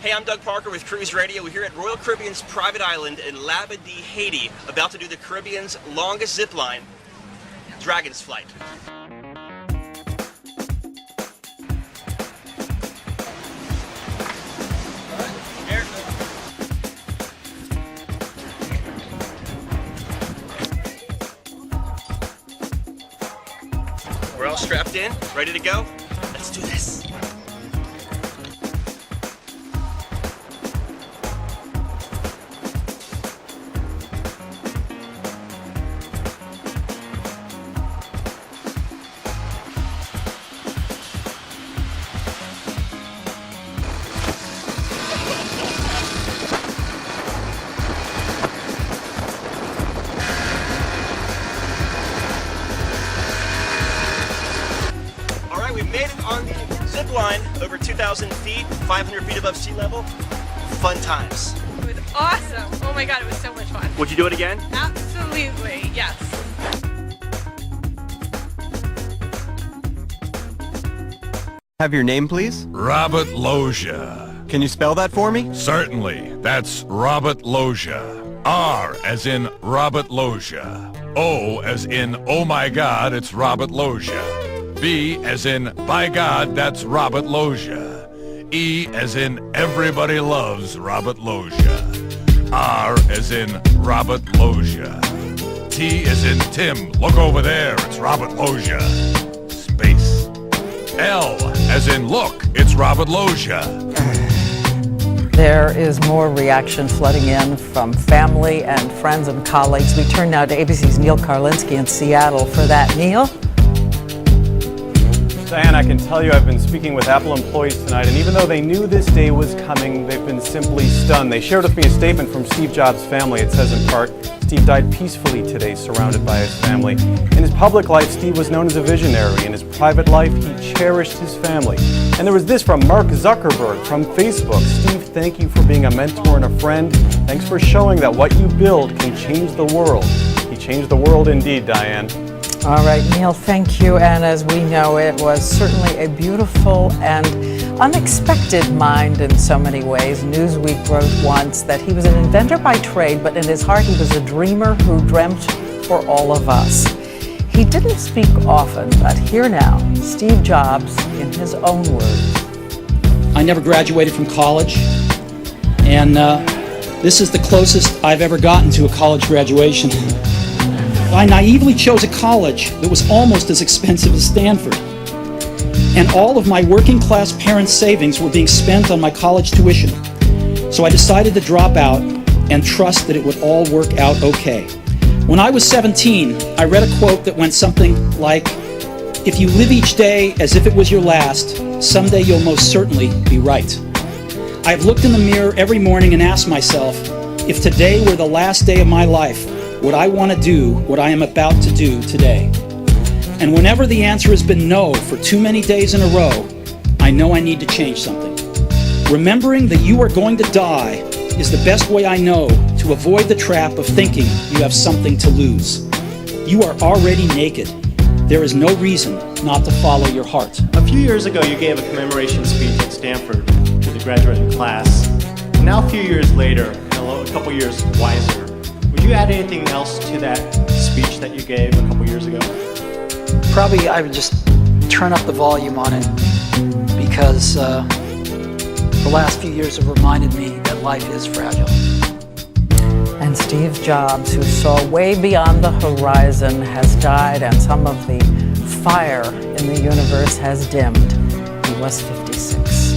Hey, I'm Doug Parker with Cruise Radio. We're here at Royal Caribbean's private island in Labadee, Haiti, about to do the Caribbean's longest zip line, Dragon's Flight. We're all strapped in, ready to go. Let's do this. We made it on the zip line over 2,000 feet, 500 feet above sea level. Fun times. It was awesome. Oh my God, it was so much fun. Would you do it again? Absolutely, yes. Have your name, please? Robert Loggia. Can you spell that for me? Certainly. That's Robert Loggia. R as in Robert Loggia. O as in, oh my God, it's Robert Loggia. B as in, by God, that's Robert Loggia. E as in, everybody loves Robert Loggia. R as in, Robert Loggia. T as in, Tim, look over there, it's Robert Loggia. Space. L as in, look, it's Robert Loggia. There is more reaction flooding in from family and friends and colleagues. We turn now to ABC's Neil Karlinski in Seattle for that. Neil? Diane, I can tell you I've been speaking with Apple employees tonight, and even though they knew this day was coming, they've been simply stunned. They shared with me a statement from Steve Jobs' family. It says in part, Steve died peacefully today, surrounded by his family. In his public life, Steve was known as a visionary. In his private life, he cherished his family. And there was this from Mark Zuckerberg from Facebook. Steve, thank you for being a mentor and a friend. Thanks for showing that what you build can change the world. He changed the world indeed, Diane. All right, Neil, thank you. And as we know, it was certainly a beautiful and unexpected mind in so many ways. Newsweek wrote once that he was an inventor by trade, but in his heart he was a dreamer who dreamt for all of us. He didn't speak often, but here now, Steve Jobs in his own words. I never graduated from college, and this is the closest I've ever gotten to a college graduation. I naively chose a college that was almost as expensive as Stanford. And all of my working class parents' savings were being spent on my college tuition. So I decided to drop out and trust that it would all work out okay. When I was 17, I read a quote that went something like, "If you live each day as if it was your last, someday you'll most certainly be right." I've looked in the mirror every morning and asked myself, if today were the last day of my life, would I want to do what I am about to do today? And whenever the answer has been no for too many days in a row, I know I need to change something. Remembering that you are going to die is the best way I know to avoid the trap of thinking you have something to lose. You are already naked. There is no reason not to follow your heart. A few years ago, you gave a commemoration speech at Stanford to the graduating class. Now, a few years later, a couple years wiser, would you add anything else to that speech that you gave a couple years ago? Probably I would just turn up the volume on it, because the last few years have reminded me that life is fragile. And Steve Jobs, who saw way beyond the horizon, has died, and some of the fire in the universe has dimmed. He was 56.